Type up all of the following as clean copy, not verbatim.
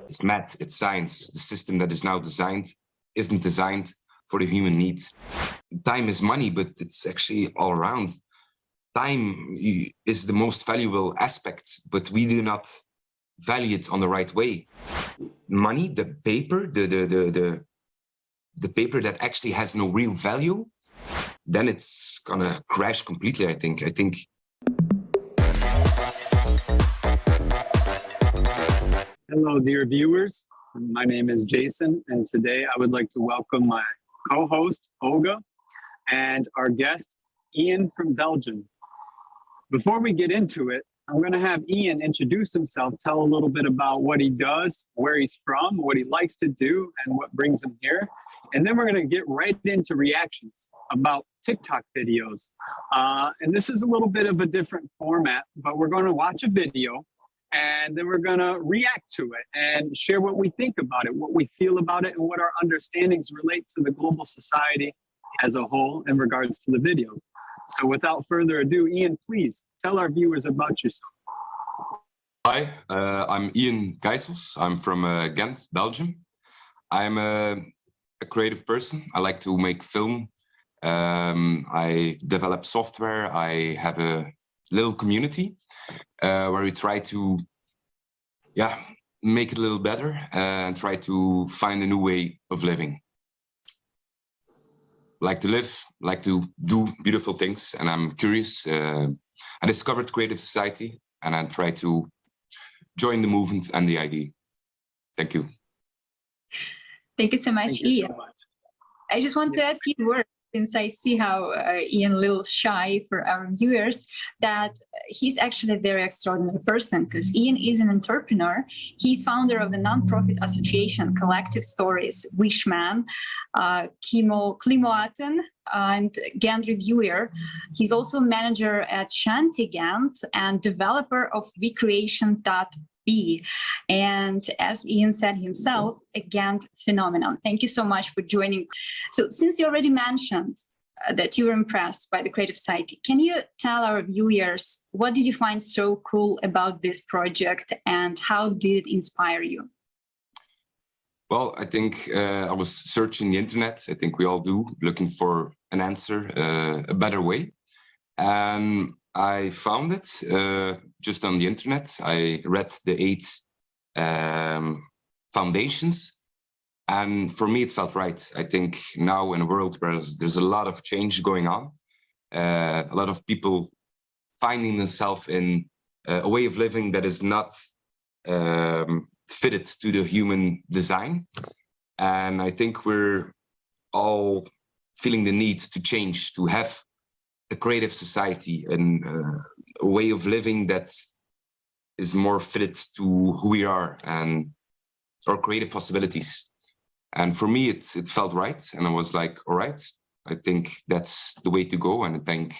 It's math, it's science. The system that is now designed isn't designed for the human needs. Time is money, but it's actually all around. Time is the most valuable aspect, but we do not value it on the right way. Money, the paper, the paper that actually has no real value, then it's gonna crash completely, I think. Hello, dear viewers. My name is Jason, and today I would like to welcome my co-host, Olga, and our guest, Ian from Belgium. Before we get into it, I'm going to have Ian introduce himself, tell a little bit about what he does, where he's from, what he likes to do, and what brings him here. And then we're going to get right into reactions about TikTok videos. And this is a little bit of a different format, but we're going to watch a video and then we're going to react to it and share what we think about it, what we feel about it, and what our understandings relate to the global society as a whole in regards to the video. So without further ado, Ian, please tell our viewers about yourself. Hi, I'm Ian Gijsels. I'm from Ghent, Belgium. I'm a creative person. I like to make film. I develop software. I have a little community where we try to make it a little better and try to find a new way of living. Like to live, like to do beautiful things, and I'm curious. I discovered Creative Society and I try to join the movement and the idea. Thank you. Thank you so much, Ian. I just want to ask you a word, since I see how Ian a little shy for our viewers, that he's actually a very extraordinary person, because Ian is an entrepreneur. He's founder of the nonprofit association Collective Stories, Wishman, Klimoaten, and Ghent Reviewer. He's also manager at Shanti Ghent and developer of WeCreation.be. And as Ian said himself, a Ghent phenomenon. Thank you so much for joining. So since you already mentioned that you were impressed by the Creative Society, can you tell our viewers, what did you find so cool about this project and how did it inspire you? Well, I think I was searching the internet. I think we all do, looking for an answer, a better way. And I found it just on the internet. I read the 8 foundations, and for me it felt right. I think now in a world where there's a lot of change going on, a lot of people finding themselves in a way of living that is not fitted to the human design, and I think we're all feeling the need to change, to have a creative society and a way of living that is more fitted to who we are and our creative possibilities. And for me, it felt right. And I was like, all right, I think that's the way to go. And I think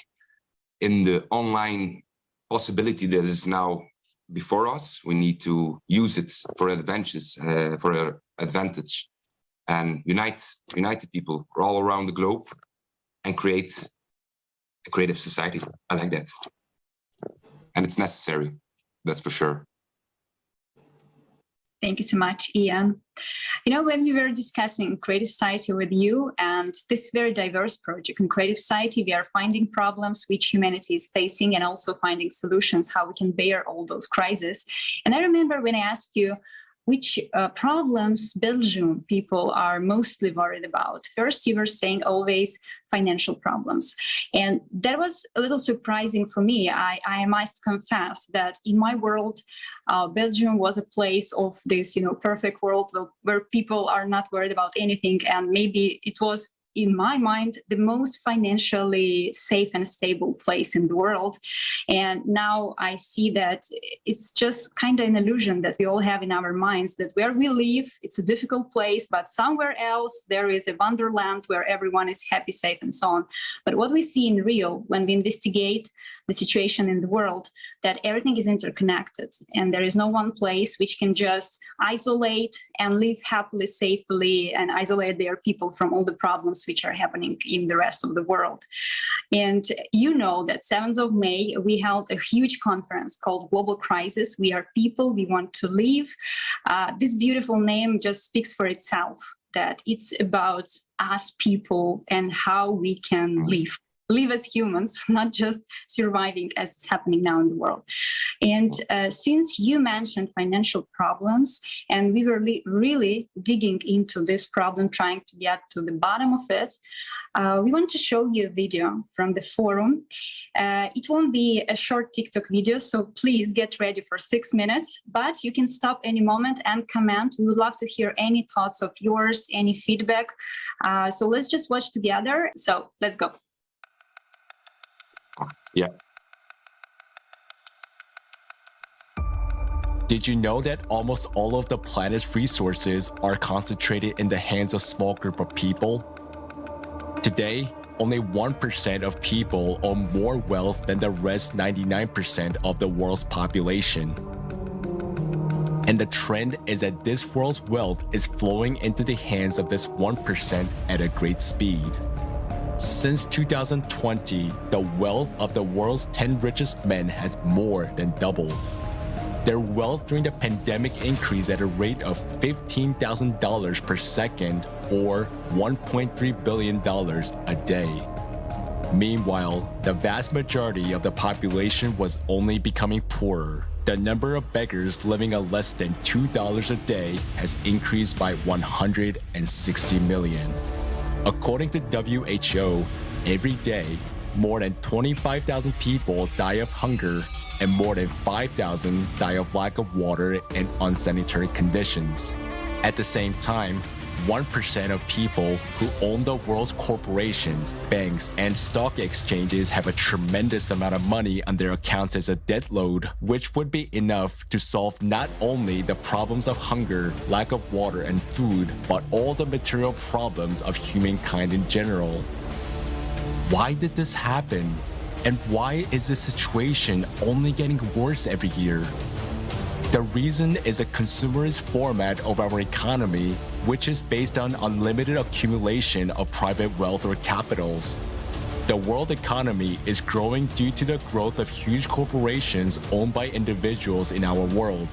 in the online possibility that is now before us, we need to use it for advantage and unite the people all around the globe and create a creative society. I like that. And it's necessary, that's for sure. Thank you so much, Ian. You know, when we were discussing Creative Society with you and this very diverse project in Creative Society, we are finding problems which humanity is facing and also finding solutions, how we can bear all those crises. And I remember when I asked you, which problems Belgian people are mostly worried about. First, you were saying always financial problems. And that was a little surprising for me. I must confess that in my world, Belgium was a place of this, perfect world where people are not worried about anything. And maybe it was, in my mind, the most financially safe and stable place in the world. And now I see that it's just kind of an illusion that we all have in our minds, that where we live, it's a difficult place, but somewhere else there is a wonderland where everyone is happy, safe, and so on. But what we see in real, when we investigate the situation in the world, that everything is interconnected and there is no one place which can just isolate and live happily, safely, and isolate their people from all the problems which are happening in the rest of the world. And you know that 7th of May, we held a huge conference called Global Crisis. We are people, we want to live. This beautiful name just speaks for itself, that it's about us people and how we can live as humans, not just surviving as it's happening now in the world. And since you mentioned financial problems, and we were really digging into this problem, trying to get to the bottom of it, we want to show you a video from the forum. It won't be a short TikTok video, so please get ready for 6 minutes, but you can stop any moment and comment. We would love to hear any thoughts of yours, any feedback. So let's just watch together. So let's go. Yeah. Did you know that almost all of the planet's resources are concentrated in the hands of a small group of people? Today, only 1% of people own more wealth than the rest 99% of the world's population. And the trend is that this world's wealth is flowing into the hands of this 1% at a great speed. Since 2020, the wealth of the world's 10 richest men has more than doubled. Their wealth during the pandemic increased at a rate of $15,000 per second, or $1.3 billion a day. Meanwhile, the vast majority of the population was only becoming poorer. The number of beggars living on less than $2 a day has increased by 160 million. According to WHO, every day, more than 25,000 people die of hunger and more than 5,000 die of lack of water and unsanitary conditions. At the same time, 1% of people who own the world's corporations, banks, and stock exchanges have a tremendous amount of money on their accounts as a debt load, which would be enough to solve not only the problems of hunger, lack of water and food, but all the material problems of humankind in general. Why did this happen? And why is this situation only getting worse every year? The reason is a consumerist format of our economy, which is based on unlimited accumulation of private wealth or capitals. The world economy is growing due to the growth of huge corporations owned by individuals in our world.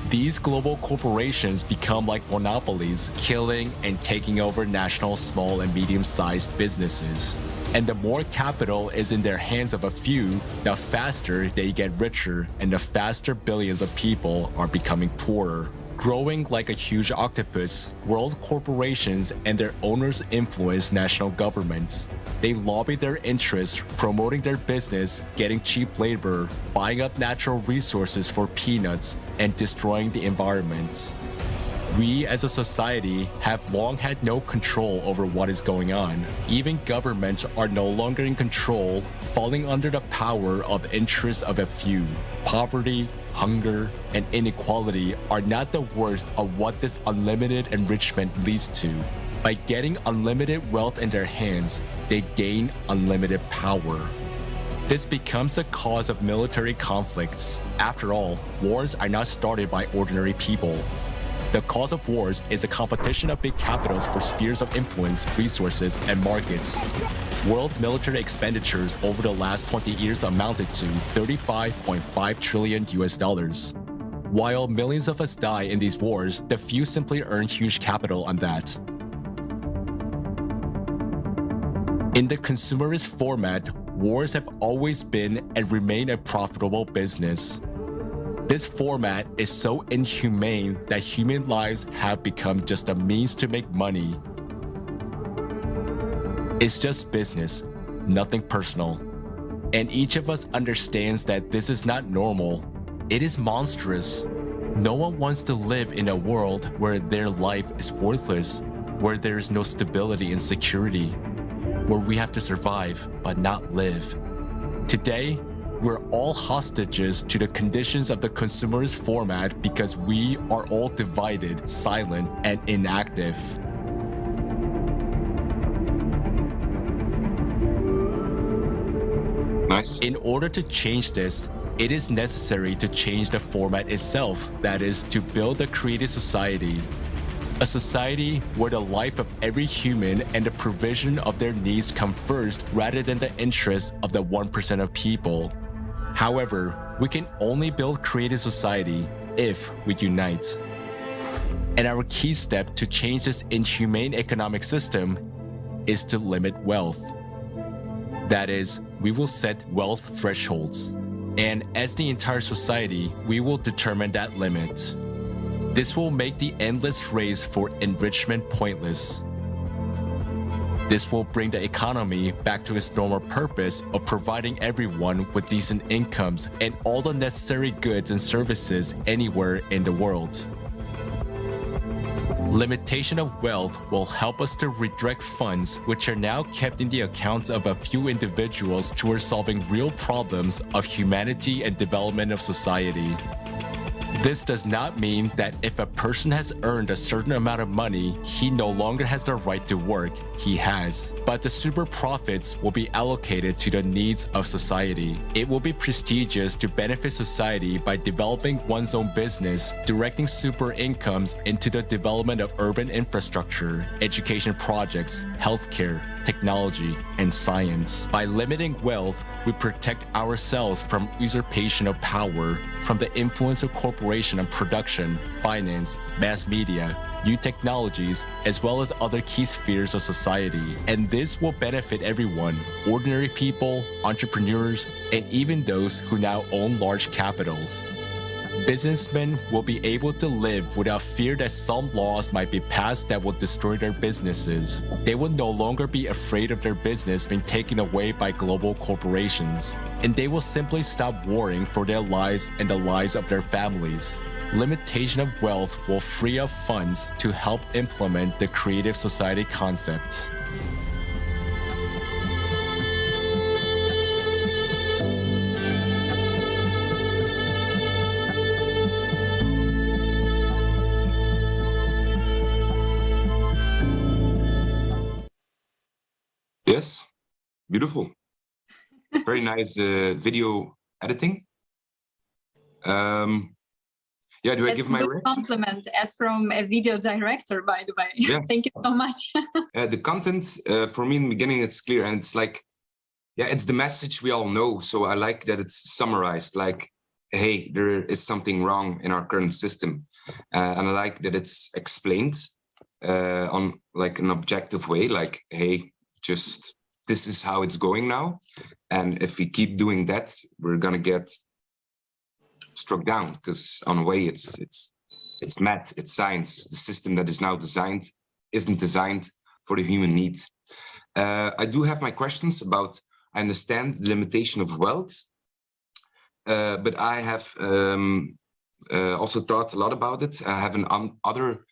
These global corporations become like monopolies, killing and taking over national small and medium-sized businesses. And the more capital is in their hands of a few, the faster they get richer and the faster billions of people are becoming poorer. Growing like a huge octopus, world corporations and their owners influence national governments. They lobby their interests, promoting their business, getting cheap labor, buying up natural resources for peanuts, and destroying the environment. We as a society have long had no control over what is going on. Even governments are no longer in control, falling under the power of interests of a few. Poverty, hunger, and inequality are not the worst of what this unlimited enrichment leads to. By getting unlimited wealth in their hands, they gain unlimited power. This becomes the cause of military conflicts. After all, wars are not started by ordinary people. The cause of wars is a competition of big capitals for spheres of influence, resources, and markets. World military expenditures over the last 20 years amounted to $35.5 trillion. While millions of us die in these wars, the few simply earn huge capital on that. In the consumerist format, wars have always been and remain a profitable business. This format is so inhumane that human lives have become just a means to make money. It's just business, nothing personal. And each of us understands that this is not normal. It is monstrous. No one wants to live in a world where their life is worthless, where there is no stability and security, where we have to survive but not live. Today, we're all hostages to the conditions of the consumerist format because we are all divided, silent, and inactive. Nice. nice. In order to change this, it is necessary to change the format itself, that is, to build a creative society. A society where the life of every human and the provision of their needs come first rather than the interests of the 1% of people. However, we can only build creative society if we unite. And our key step to change this inhumane economic system is to limit wealth. That is, we will set wealth thresholds. And as the entire society, we will determine that limit. This will make the endless race for enrichment pointless. This will bring the economy back to its normal purpose of providing everyone with decent incomes and all the necessary goods and services anywhere in the world. Limitation of wealth will help us to redirect funds which are now kept in the accounts of a few individuals towards solving real problems of humanity and development of society. This does not mean that if a person has earned a certain amount of money, he no longer has the right to work. He has. But the super profits will be allocated to the needs of society. It will be prestigious to benefit society by developing one's own business, directing super incomes into the development of urban infrastructure, education projects, healthcare, technology, and science. By limiting wealth, we protect ourselves from usurpation of power, from the influence of corporation on production, finance, mass media, new technologies, as well as other key spheres of society. And this will benefit everyone, ordinary people, entrepreneurs, and even those who now own large capitals. Businessmen will be able to live without fear that some laws might be passed that will destroy their businesses. They will no longer be afraid of their business being taken away by global corporations. And they will simply stop worrying for their lives and the lives of their families. Limitation of wealth will free up funds to help implement the creative society concept. Yes, beautiful. Very nice video editing. Yeah, do I That's give a my good reaction? compliment as from a video director, by the way. Yeah. Thank you so much. The content, for me in the beginning, it's clear, and it's like, yeah, it's the message we all know. So I like that it's summarized, like, hey, there is something wrong in our current system. And I like that it's explained on like an objective way, like, hey, just this is how it's going now. And if we keep doing that, we're gonna get struck down, because on a way it's math, it's science. The system that is now designed isn't designed for the human need. I do have my questions about, I understand the limitation of wealth, but I have also thought a lot about it. I have an other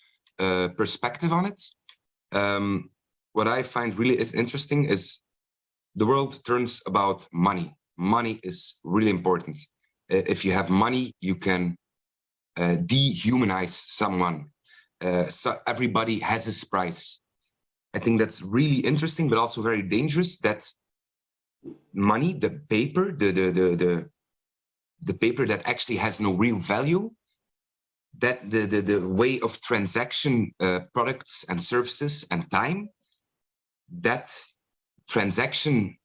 perspective on it. What I find really is interesting is the world turns about money. Money is really important. If you have money, you can dehumanize someone. So everybody has his price. I think that's really interesting, but also very dangerous, that money, the paper, the paper that actually has no real value, that the way of transaction products and services and time, that transaction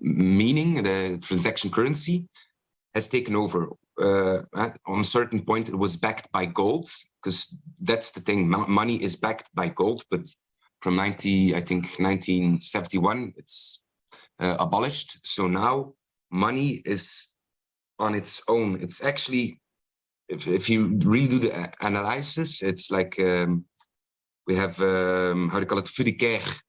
meaning, the transaction currency, has taken over. On a certain point, it was backed by gold, because that's the thing. Money is backed by gold, but from 1971, it's abolished. So now money is on its own. It's actually, if you really do the analysis, it's like we have, how do you call it, fiduciaire.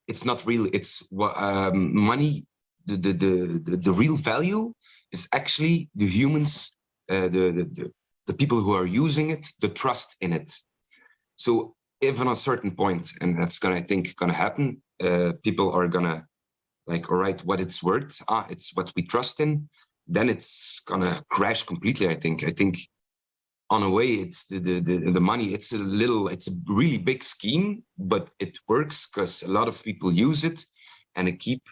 It's not real. It's money. The real value is actually the humans, the people who are using it, the trust in it. So if on a certain point, and that's gonna, I think, gonna happen, people are gonna like, all right, what it's worth, it's what we trust in, then it's gonna crash completely. I think on a way, it's the money. It's a really big scheme, but it works because a lot of people use it, and it keep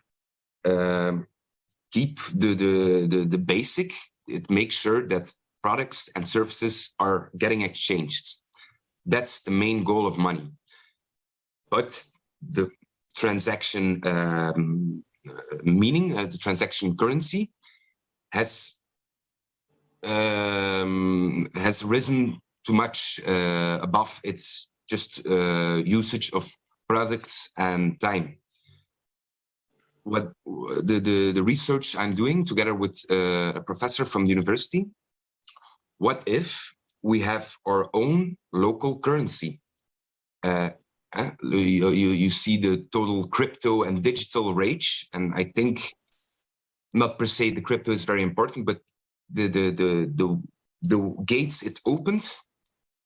keep the basic. It makes sure that products and services are getting exchanged. That's the main goal of money. But the transaction meaning, the transaction currency, has risen too much above its just usage of products and time. What the research I'm doing together with a professor from the university, what if we have our own local currency? You see the total crypto and digital rage, and I think not per se the crypto is very important, but the gates it opens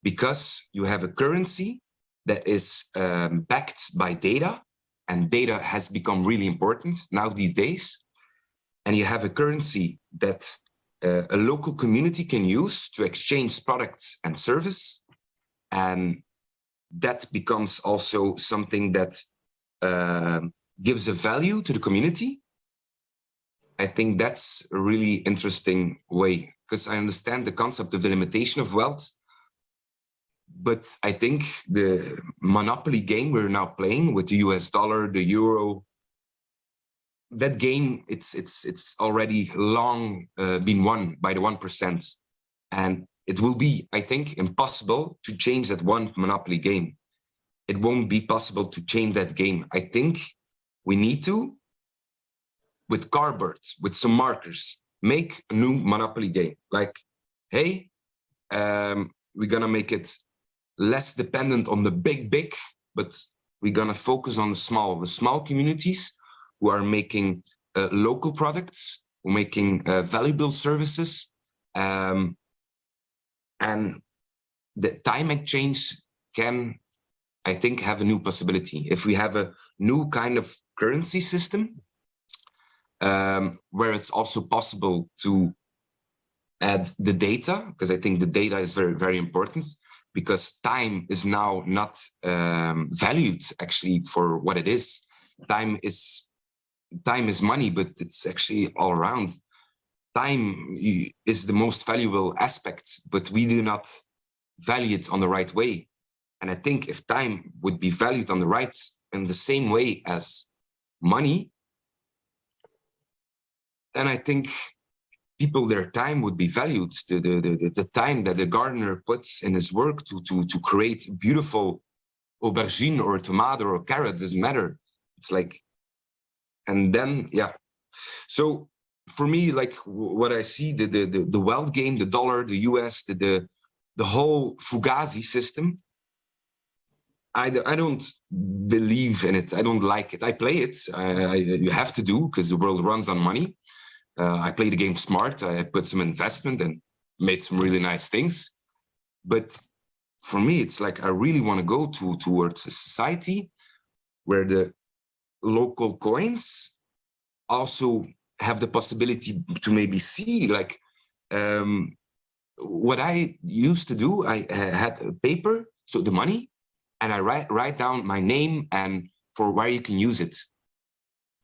because you have a currency that is backed by data, and data has become really important now these days. And you have a currency that a local community can use to exchange products and service, and that becomes also something that gives a value to the community. I think that's a really interesting way, because I understand the concept of the limitation of wealth, but I think the monopoly game we're now playing with the US dollar, the euro, that game, it's already long been won by the 1%. And it will be, I think, impossible to change that one monopoly game. It won't be possible to change that game. I think we need to, with cardboard, with some markers, make a new monopoly game. Like, hey, we're gonna make it less dependent on the big, but we're gonna focus on the small communities who are making local products, who are making valuable services, and the time exchange can, I think, have a new possibility. If we have a new kind of currency system, where it's also possible to add the data, because I think the data is very, very important, because time is now not valued actually for what it is. Time is money, but it's actually all around. Time is the most valuable aspect, but we do not value it on the right way. And I think if time would be valued on the right, in the same way as money, then I think people, their time would be valued. The time that the gardener puts in his work to create beautiful aubergine or a tomato or a carrot, doesn't matter. It's like, and then, yeah. So for me, like what I see, the wealth game, the dollar, the US, the whole Fugazi system, I don't believe in it. I don't like it. I play it. You have to do, because the world runs on money. I play the game smart. I put some investment and made some really nice things. But for me, it's like I really want to go towards a society where the local coins also have the possibility to maybe see, like, what I used to do. I had a paper, so the money, and I write down my name and for where you can use it.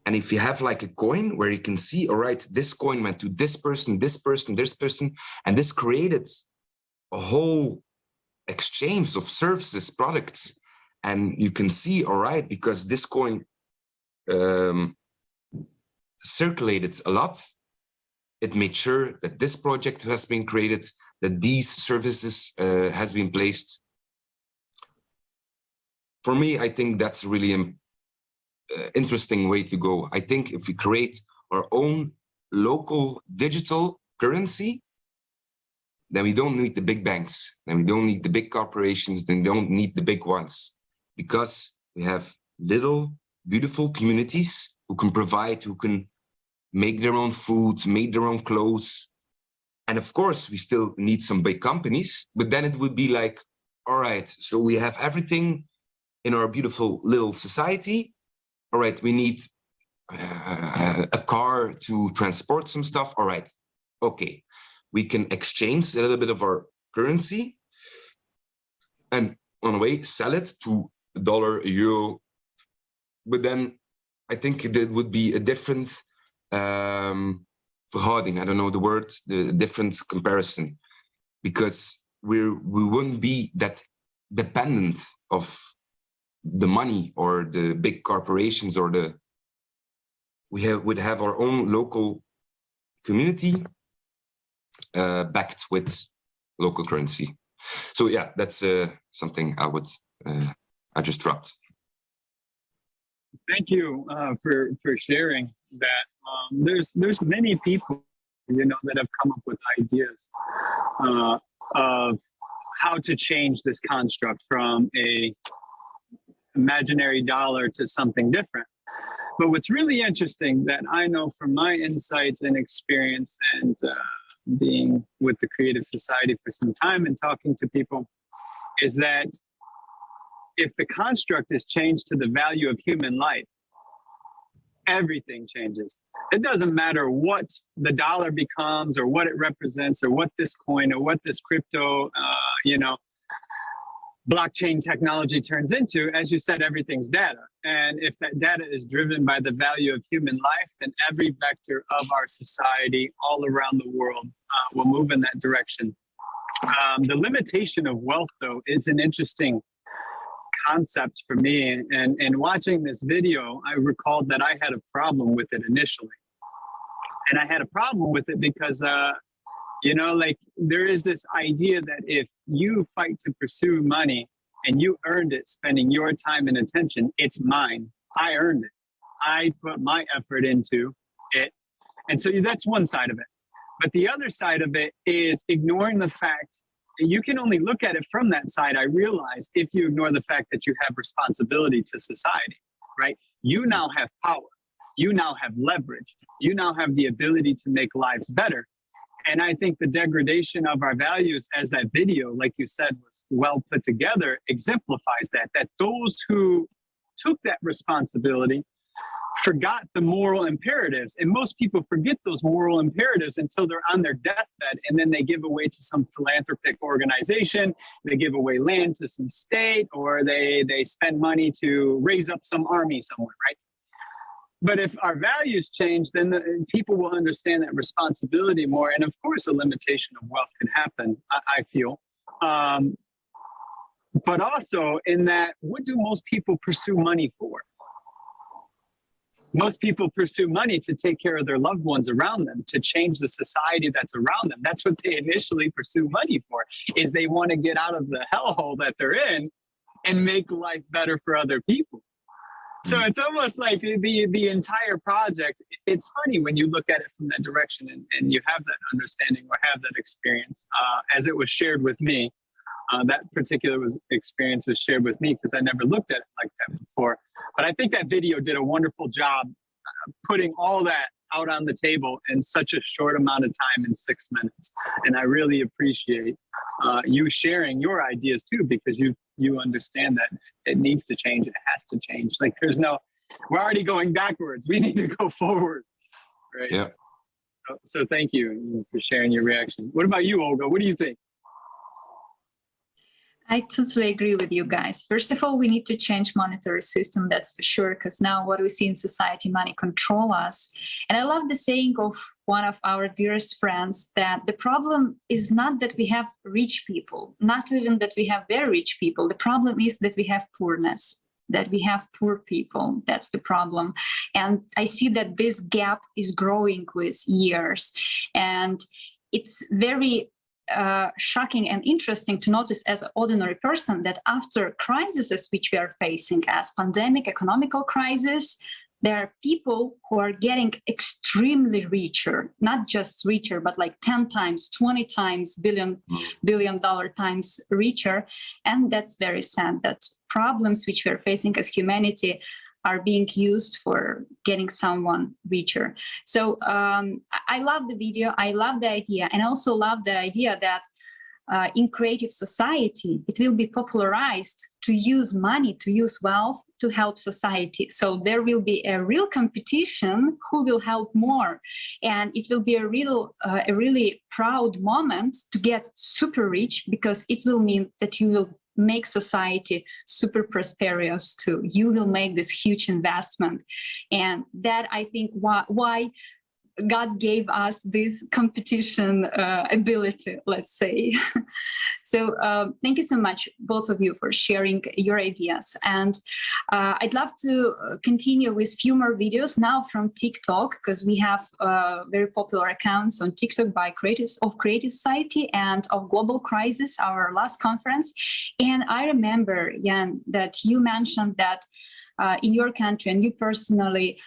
And if you have like a coin where you can see, all right, this coin went to this person, this person, this person, and this created a whole exchange of services, products. And you can see, all right, because this coin circulated a lot, it made sure that this project has been created, that these services has been placed. For me, I think that's really interesting way to go. I think if we create our own local digital currency, then we don't need the big banks, then we don't need the big corporations, then we don't need the big ones, because we have little beautiful communities who can provide, who can make their own food, make their own clothes. And of course, we still need some big companies, but then it would be like, all right, so we have everything in our beautiful little society. All right, we need a car to transport some stuff. All right, okay, we can exchange a little bit of our currency and on a way sell it to $1, €1, but then I think that would be a different verhouding. I don't know the word, the different comparison, because we wouldn't be that dependent of the money or the big corporations, or would have our own local community backed with local currency. So yeah, that's something I just dropped. Thank you for sharing that. There's many people, that have come up with ideas of how to change this construct from a imaginary dollar to something different. But what's really interesting that I know from my insights and experience, and being with the Creative Society for some time and talking to people, is that if the construct is changed to the value of human life, everything changes. It doesn't matter what the dollar becomes, or what it represents, or what this coin, or what this crypto, blockchain technology turns into. As you said, everything's data. And if that data is driven by the value of human life, then every vector of our society all around the world will move in that direction. The limitation of wealth, though, is an interesting concept for me. And watching this video, I recalled that I had a problem with it initially. And I had a problem with it because, there is this idea that if you fight to pursue money and you earned it spending your time and attention, it's mine. I earned it. I put my effort into it. And so that's one side of it. But the other side of it is ignoring the fact that you can only look at it from that side, I realize, if you ignore the fact that you have responsibility to society, right? You now have power. You now have leverage. You now have the ability to make lives better. And I think the degradation of our values, as that video, like you said, was well put together, exemplifies that those who took that responsibility forgot the moral imperatives. And most people forget those moral imperatives until they're on their deathbed, and then they give away to some philanthropic organization, they give away land to some state, or they spend money to raise up some army somewhere, right? But if our values change, then people will understand that responsibility more. And of course, a limitation of wealth can happen, I feel. But also in that, what do most people pursue money for? Most people pursue money to take care of their loved ones around them, to change the society that's around them. That's what they initially pursue money for, is they want to get out of the hellhole that they're in and make life better for other people. So it's almost like the entire project. It's funny when you look at it from that direction, and you have that understanding or have that experience, as it was shared with me. That particular experience was shared with me because I never looked at it like that before. But I think that video did a wonderful job putting all that out on the table in such a short amount of time, in 6 minutes. And I really appreciate you sharing your ideas too, because you understand that it needs to change. It has to change. Like we're already going backwards. We need to go forward. Right. Yeah. So thank you for sharing your reaction. What about you, Olga? What do you think? I totally agree with you guys. First of all, we need to change monetary system, that's for sure, because now what we see in society, money control us. And I love the saying of one of our dearest friends, that the problem is not that we have rich people, not even that we have very rich people. The problem is that we have poorness, that we have poor people. That's the problem. And I see that this gap is growing with years. And it's very shocking and interesting to notice as an ordinary person that after crises which we are facing, as pandemic, economical crisis, there are people who are getting extremely richer, not just richer, but like 10 times, 20 times, billion dollar times richer. And that's very sad, that problems which we are facing as humanity are being used for getting someone richer. So I love the video, I love the idea, and also love the idea that in creative society, it will be popularized to use money, to use wealth to help society. So there will be a real competition who will help more. And it will be a really proud moment to get super rich, because it will mean that you will make society super prosperous too. You will make this huge investment. And that, I think, why God gave us this competition ability, let's say. So thank you so much, both of you, for sharing your ideas. And I'd love to continue with few more videos now from TikTok, because we have very popular accounts on TikTok by creatives of Creative Society and of Global Crisis, our last conference. And I remember, Jan, that you mentioned that in your country, and you personally,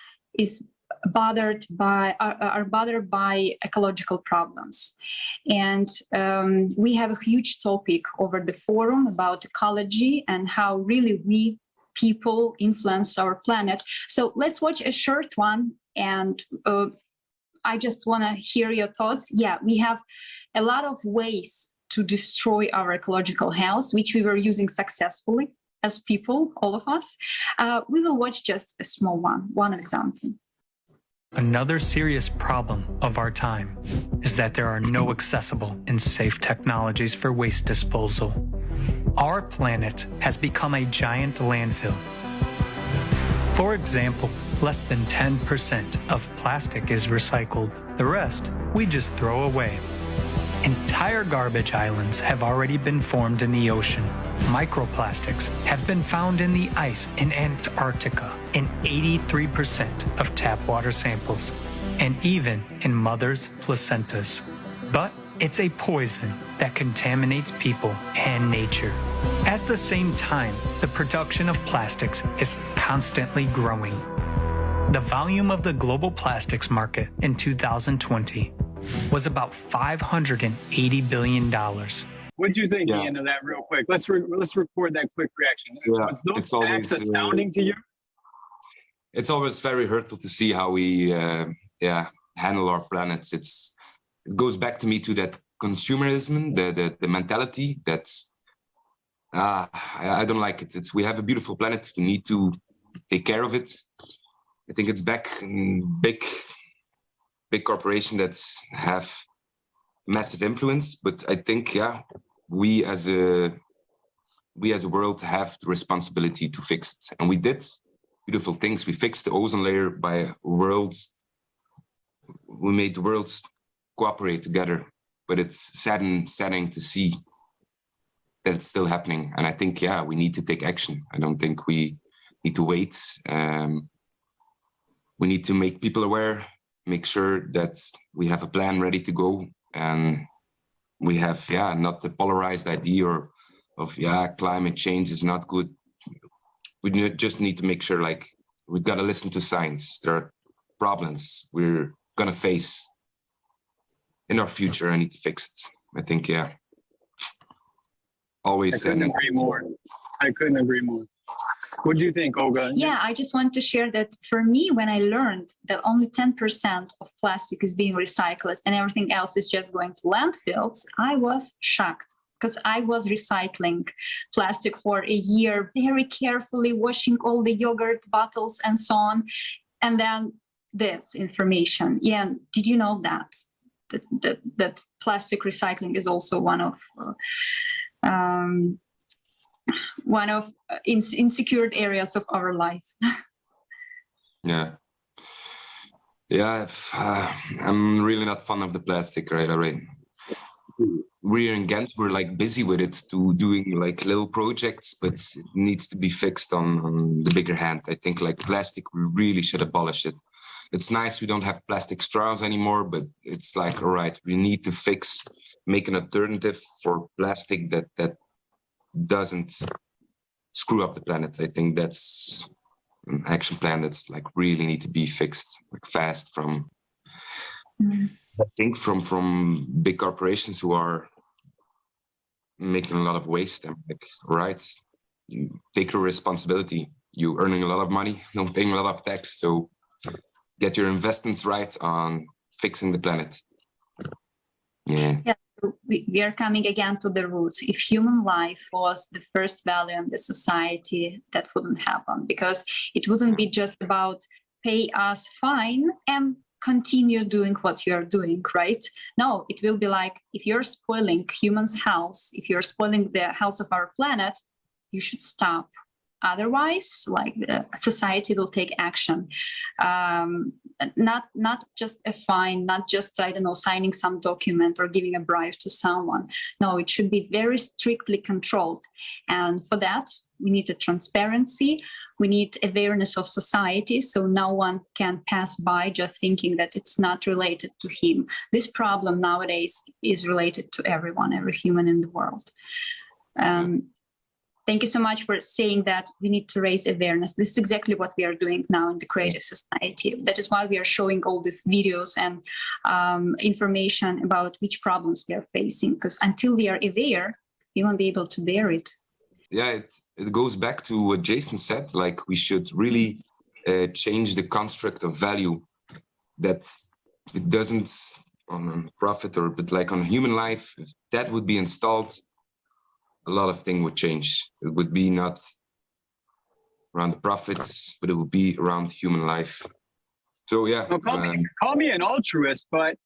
are bothered by ecological problems. And we have a huge topic over the forum about ecology and how really we people influence our planet. So let's watch a short one, and I just want to hear your thoughts. Yeah, we have a lot of ways to destroy our ecological health, which we were using successfully as people, all of us. We will watch just a small one example. Another serious problem of our time is that there are no accessible and safe technologies for waste disposal. Our planet has become a giant landfill. For example, less than 10% of plastic is recycled. The rest we just throw away. Entire garbage islands have already been formed in the ocean. Microplastics have been found in the ice in Antarctica in 83% of tap water samples, and even in mothers' placentas. But it's a poison that contaminates people and nature. At the same time, the production of plastics is constantly growing. The volume of the global plastics market in 2020 was about $580 billion. What do you think, Ian, of that real quick? Let's record that quick reaction. Yeah, Was those facts astounding to you? It's always very hurtful to see how we handle our planets. It goes back to me to that consumerism, the mentality that's I don't like it. We have a beautiful planet. We need to take care of it. I think it's back in big corporations that have massive influence, but I think we as a world have the responsibility to fix it, and we did beautiful things. We fixed the ozone layer by we made the worlds cooperate together, but it's saddening to see that it's still happening. And I think we need to take action. I don't think we need to wait. We need to make people aware, make sure that we have a plan ready to go, and we have not the polarized idea of climate change is not good. We just need to make sure, like, we got to listen to science. There are problems we're gonna face in our future. I need to fix it. I think always. I couldn't agree more. What do you think, Olga? Yeah, I just want to share that for me, when I learned that only 10% of plastic is being recycled and everything else is just going to landfills, I was shocked, because I was recycling plastic for a year, very carefully washing all the yogurt bottles and so on. And then this information. Yeah, did you know that plastic recycling is also one of insecure areas of our life? I'm really not fond of the plastic, right? We're in Ghent, we're like busy with it, to doing like little projects, but it needs to be fixed on the bigger hand. I think like plastic, we really should abolish it. It's nice we don't have plastic straws anymore, but it's like, all right, we need to make an alternative for plastic that doesn't screw up the planet. I think that's an action plan that's like really need to be fixed, like fast, from I think from big corporations who are making a lot of waste. I'm like, right, you take your responsibility. You're earning a lot of money, not paying a lot of tax, so get your investments right on fixing the planet. Yeah. We are coming again to the roots. If human life was the first value in the society, that wouldn't happen, because it wouldn't be just about pay us fine and continue doing what you're doing, right? No, it will be like, if you're spoiling humans' health, if you're spoiling the health of our planet, you should stop. Otherwise, like, the society will take action. Not just a fine, not just, I don't know, signing some document or giving a bribe to someone. No, it should be very strictly controlled. And for that, we need a transparency. We need awareness of society, so no one can pass by just thinking that it's not related to him. This problem nowadays is related to everyone, every human in the world. Thank you so much for saying that we need to raise awareness. This is exactly what we are doing now in the creative society. That is why we are showing all these videos and information about which problems we are facing, because until we are aware, we won't be able to bear it. Yeah, it goes back to what Jason said, like we should really change the construct of value, that it doesn't on profit but like on human life. If that would be installed, a lot of things would change. It would be not around the profits, but it would be around human life. So yeah. Well, call me an altruist, but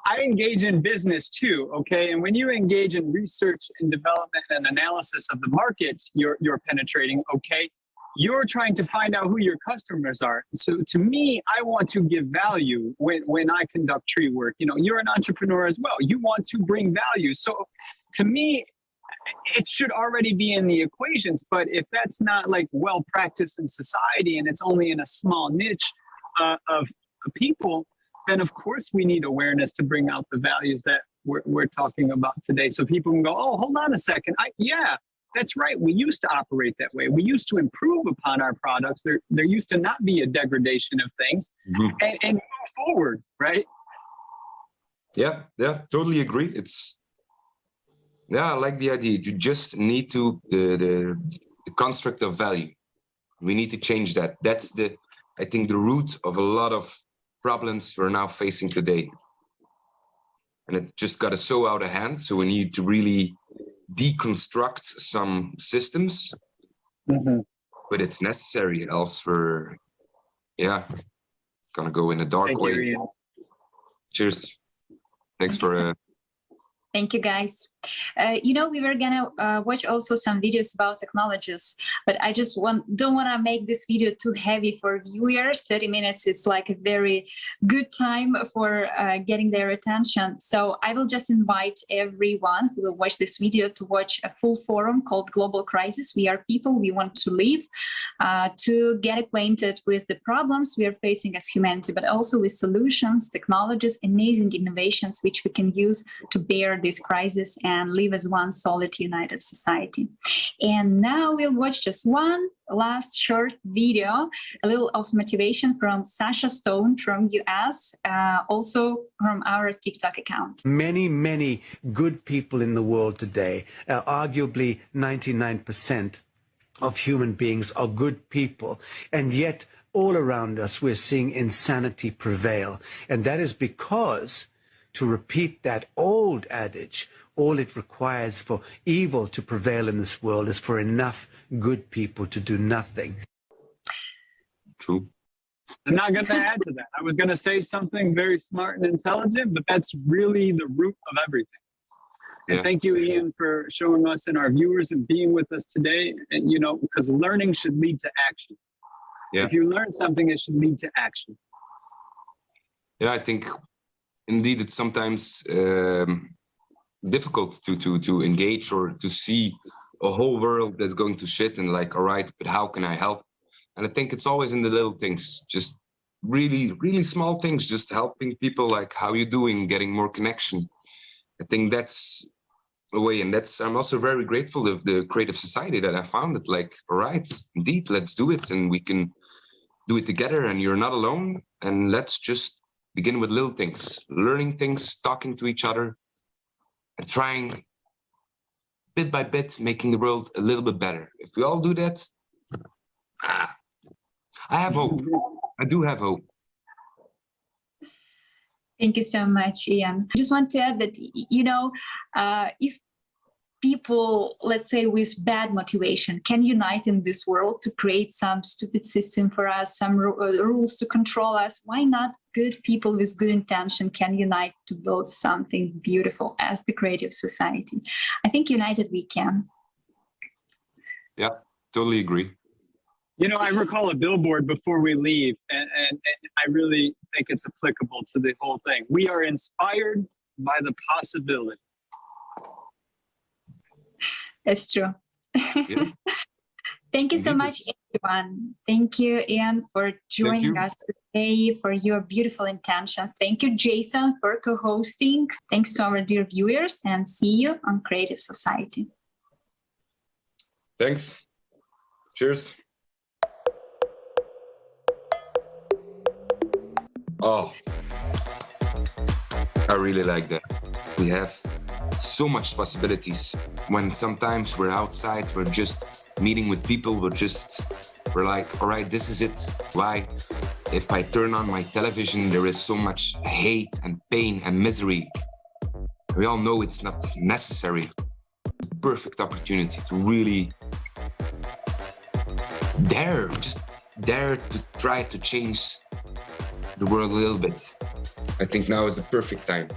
I engage in business too, okay? And when you engage in research and development and analysis of the markets you're penetrating, okay, you're trying to find out who your customers are. So to me, I want to give value when I conduct tree work. You know, you're an entrepreneur as well. You want to bring value. So to me, it should already be in the equations. But if that's not like well practiced in society and it's only in a small niche of people, then of course we need awareness to bring out the values that we're talking about today. So people can go, oh, hold on a second. Yeah, that's right. We used to operate that way. We used to improve upon our products. There used to not be a degradation of things, and move forward, right? Yeah, totally agree. I like the idea. You just need to, the construct of value. We need to change that. That's I think the root of a lot of problems we're now facing today. And it just got so out of hand. So we need to really deconstruct some systems, but it's necessary, else we're gonna go in a dark way. You, Cheers. Thanks for Thank you, guys. We were gonna watch also some videos about technologies, but I just don't want to make this video too heavy for viewers. 30 minutes is like a very good time for getting their attention. So I will just invite everyone who will watch this video to watch a full forum called Global Crisis. We are people, we want to live, to get acquainted with the problems we are facing as humanity, but also with solutions, technologies, amazing innovations which we can use to bear this crisis and live as one solid united society. And now we'll watch just one last short video, a little of motivation from Sasha Stone from US, also from our TikTok account. Many good people in the world today, arguably 99% of human beings are good people, and yet all around us we're seeing insanity prevail. And that is because, to repeat that old adage, all it requires for evil to prevail in this world is for enough good people to do nothing. True. I'm not going to add to that. I was going to say something very smart and intelligent, but that's really the root of everything. And thank you, Ian, for showing us and our viewers and being with us today. And, because learning should lead to action. Yeah. If you learn something, it should lead to action. Yeah, I think indeed it's sometimes difficult to engage or to see a whole world that's going to shit and like, all right, but how can I help? And I think it's always in the little things, just really, really small things, just helping people, like, how you doing, getting more connection. I think that's a way, and I'm also very grateful of the creative society that I found it, like, all right, indeed, let's do it, and we can do it together, and you're not alone, and let's just begin with little things, learning things, talking to each other, and trying bit by bit, making the world a little bit better. If we all do that, I have hope. I do have hope. Thank you so much, Ian. I just want to add that, if people, let's say, with bad motivation can unite in this world to create some stupid system for us, some rules to control us. Why not good people with good intention can unite to build something beautiful as the creative society? I think united we can. Yeah, totally agree. You know, I recall a billboard before we leave, and I really think it's applicable to the whole thing. We are inspired by the possibility. That's true. Yeah. Thank you so much, everyone. Thank you, Ian, for joining us today, for your beautiful intentions. Thank you, Jason, for co-hosting. Thanks to our dear viewers, and see you on Creative Society. Thanks. Cheers. Oh, I really like that. We have so much possibilities. When sometimes we're outside, we're just meeting with people, we're like, all right, this is it. Why? If I turn on my television, there is so much hate and pain and misery. We all know it's not necessary. Perfect opportunity to really dare to try to change the world a little bit. I think now is the perfect time.